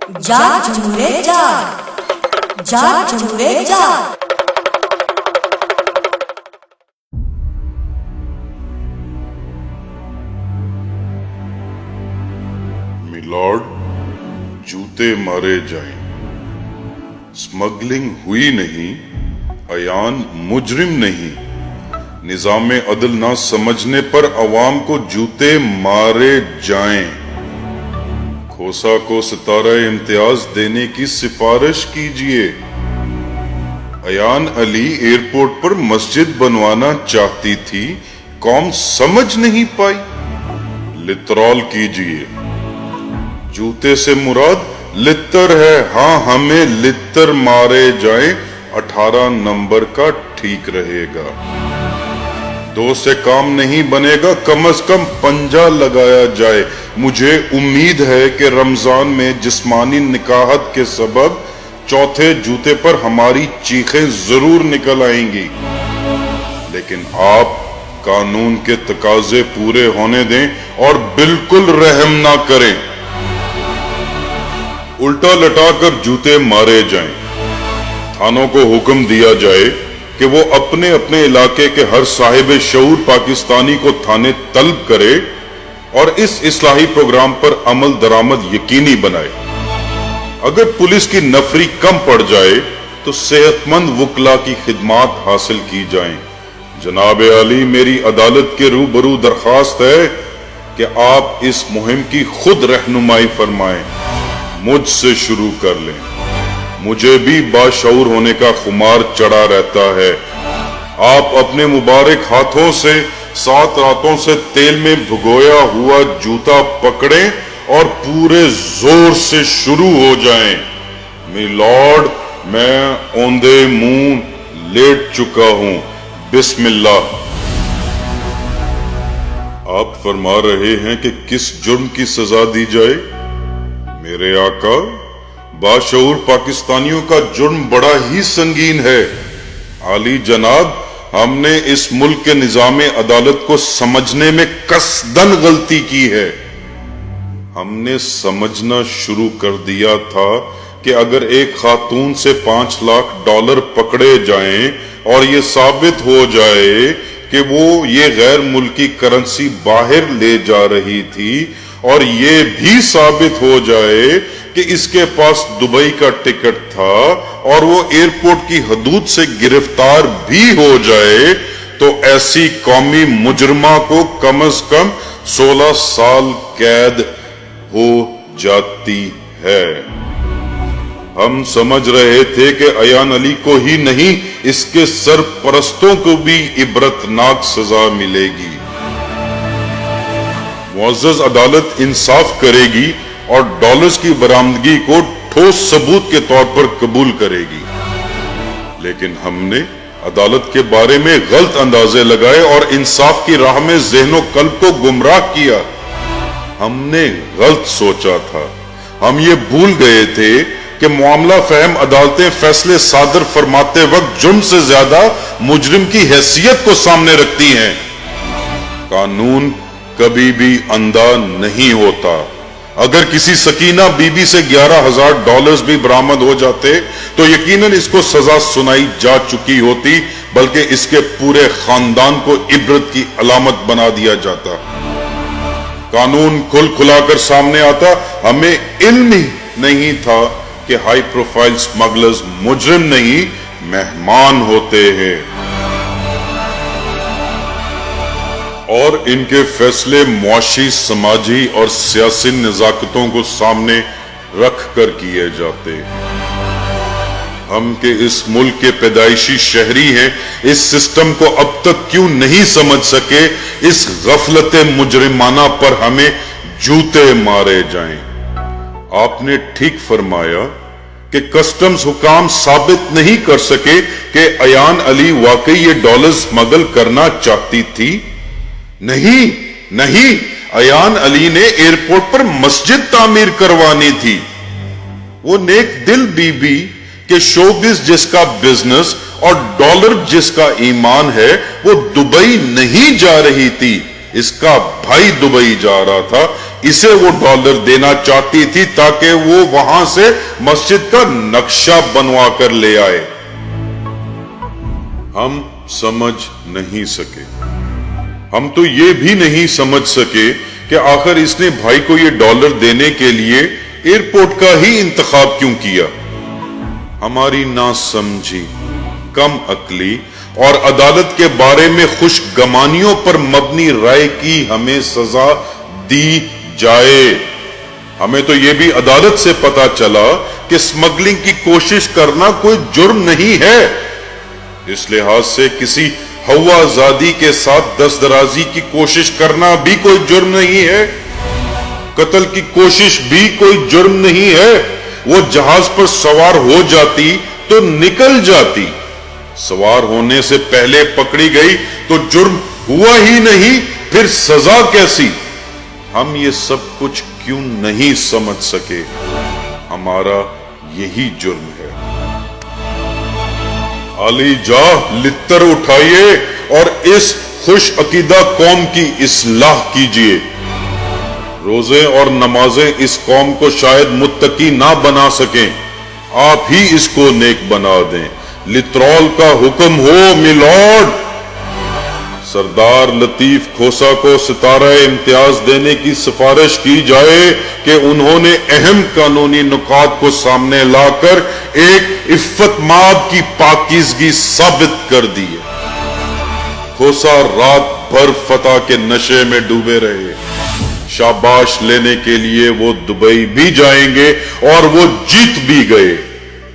جاگ جمہورے جاگ، جاگ جمہورے جاگ۔ میلارڈ، جوتے مارے جائیں، اسمگلنگ ہوئی نہیں، ایان مجرم نہیں، نظام عدل نہ سمجھنے پر عوام کو جوتے مارے جائیں، کھوسا کو ستارہ امتیاز دینے کی سفارش کیجئے، ایان علی ایئرپورٹ پر مسجد بنوانا چاہتی تھی، قوم سمجھ نہیں پائی، لترال کیجئے، جوتے سے مراد لتر ہے، ہاں ہمیں لتر مارے جائیں، 18 نمبر کا ٹھیک رہے گا، 2 سے کام نہیں بنے گا، کم از کم پنجہ لگایا جائے، مجھے امید ہے کہ رمضان میں جسمانی نکاحت کے سبب چوتھے جوتے پر ہماری چیخیں ضرور نکل آئیں گی، لیکن آپ قانون کے تقاضے پورے ہونے دیں اور بالکل رحم نہ کریں، الٹا لٹا کر جوتے مارے جائیں، تھانوں کو حکم دیا جائے کہ وہ اپنے اپنے علاقے کے ہر صاحب شعور پاکستانی کو تھانے طلب کرے اور اس اصلاحی پروگرام پر عمل درآمد یقینی بنائے، اگر پولیس کی نفری کم پڑ جائے تو صحت مند وکلا کی خدمات حاصل کی جائیں، جناب عالی میری عدالت کے روبرو درخواست ہے کہ آپ اس مہم کی خود رہنمائی فرمائیں، مجھ سے شروع کر لیں، مجھے بھی باشعور ہونے کا خمار چڑھا رہتا ہے، آپ اپنے مبارک ہاتھوں سے 7 راتوں سے تیل میں بھگویا ہوا جوتا پکڑیں اور پورے زور سے شروع ہو جائیں، میلارڈ میں اوندے منہ لیٹ چکا ہوں، بسم اللہ۔ آپ فرما رہے ہیں کہ کس جرم کی سزا دی جائے؟ میرے آقا، باشعور پاکستانیوں کا جرم بڑا ہی سنگین ہے، عالی جناب، ہم نے اس ملک کے نظام عدالت کو سمجھنے میں قصدن غلطی کی ہے، ہم نے سمجھنا شروع کر دیا تھا کہ اگر ایک خاتون سے $5 لاکھ پکڑے جائیں اور یہ ثابت ہو جائے کہ وہ یہ غیر ملکی کرنسی باہر لے جا رہی تھی اور یہ بھی ثابت ہو جائے کہ اس کے پاس دبئی کا ٹکٹ تھا اور وہ ایئرپورٹ کی حدود سے گرفتار بھی ہو جائے تو ایسی قومی مجرمہ کو کم از کم 16 سال قید ہو جاتی ہے، ہم سمجھ رہے تھے کہ ایان علی کو ہی نہیں اس کے سرپرستوں کو بھی عبرتناک سزا ملے گی، معزز عدالت انصاف کرے گی اور ڈالرز کی برآمدگی کو ٹھوس ثبوت کے طور پر قبول کرے گی، لیکن ہم نے عدالت کے بارے میں غلط اندازے لگائے اور انصاف کی راہ میں ذہن و قلب کو گمراہ کیا، ہم نے غلط سوچا تھا، ہم یہ بھول گئے تھے کہ معاملہ فہم عدالتیں فیصلے صادر فرماتے وقت جرم سے زیادہ مجرم کی حیثیت کو سامنے رکھتی ہیں، قانون کبھی بھی اندھا نہیں ہوتا، اگر کسی سکینہ بی بی سے $11,000 بھی برآمد ہو جاتے تو یقیناً اس کو سزا سنائی جا چکی ہوتی، بلکہ اس کے پورے خاندان کو عبرت کی علامت بنا دیا جاتا، قانون کھل کھلا کر سامنے آتا، ہمیں علم ہی نہیں تھا کہ ہائی پروفائل سمگلرز مجرم نہیں مہمان ہوتے ہیں، اور ان کے فیصلے معاشی، سماجی اور سیاسی نزاکتوں کو سامنے رکھ کر کیے جاتے، ہم کے اس ملک کے پیدائشی شہری ہیں، اس سسٹم کو اب تک کیوں نہیں سمجھ سکے، اس غفلت مجرمانہ پر ہمیں جوتے مارے جائیں، آپ نے ٹھیک فرمایا کہ کسٹمز حکام ثابت نہیں کر سکے کہ ایان علی واقعی یہ ڈالرز اسمگل کرنا چاہتی تھی، نہیں، ایان علی نے ایئرپورٹ پر مسجد تعمیر کروانی تھی، وہ نیک دل بی بی کہ شوبز جس کا بزنس اور ڈالر جس کا ایمان ہے وہ دبئی نہیں جا رہی تھی، اس کا بھائی دبئی جا رہا تھا، اسے وہ ڈالر دینا چاہتی تھی تاکہ وہ وہاں سے مسجد کا نقشہ بنوا کر لے آئے۔ ہم سمجھ نہیں سکے، ہم تو یہ بھی نہیں سمجھ سکے کہ آخر اس نے بھائی کو یہ ڈالر دینے کے لیے ایئرپورٹ کا ہی انتخاب کیوں کیا۔ ہماری ناسمجھی، کم عقلی اور عدالت کے بارے میں خوش گمانیوں پر مبنی رائے کی ہمیں سزا دی جائے۔ ہمیں تو یہ بھی عدالت سے پتا چلا کہ اسمگلنگ کی کوشش کرنا کوئی جرم نہیں ہے۔ اس لحاظ سے کسی ہوا زادی کے ساتھ دست درازی کی کوشش کرنا بھی کوئی جرم نہیں ہے، قتل کی کوشش بھی کوئی جرم نہیں ہے۔ وہ جہاز پر سوار ہو جاتی تو نکل جاتی، سوار ہونے سے پہلے پکڑی گئی تو جرم ہوا ہی نہیں، پھر سزا کیسی؟ ہم یہ سب کچھ کیوں نہیں سمجھ سکے؟ ہمارا یہی جرم ہے۔ علی جاہ لتر اٹھائیے اور اس خوش عقیدہ قوم کی اصلاح کیجیے۔ روزے اور نمازیں اس قوم کو شاید متقی نہ بنا سکیں، آپ ہی اس کو نیک بنا دیں۔ لترول کا حکم ہو میلارڈ۔ سردار لطیف کھوسا کو ستارہ امتیاز دینے کی سفارش کی جائے کہ انہوں نے اہم قانونی نکات کو سامنے لا کر ایک عفت مآب کی پاکیزگی ثابت کر دی ہے۔ کھوسا رات بھر فتح کے نشے میں ڈوبے رہے، شاباش لینے کے لیے وہ دبئی بھی جائیں گے اور وہ جیت بھی گئے۔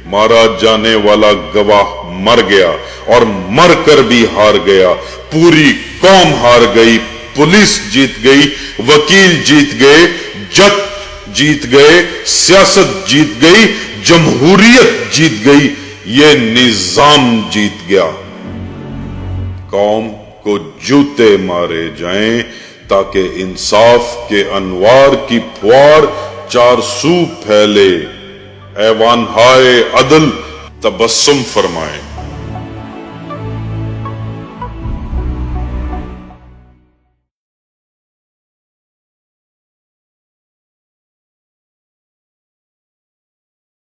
مارا جانے والا گواہ مر گیا اور مر کر بھی ہار گیا، پوری قوم ہار گئی، پولیس جیت گئی، وکیل جیت گئے، جج جیت گئے، سیاست جیت گئی، جمہوریت جیت گئی، یہ نظام جیت گیا۔ قوم کو جوتے مارے جائیں تاکہ انصاف کے انوار کی پھوار چار سو پھیلے، ایوان ہائے عدل تبسم فرمائیں۔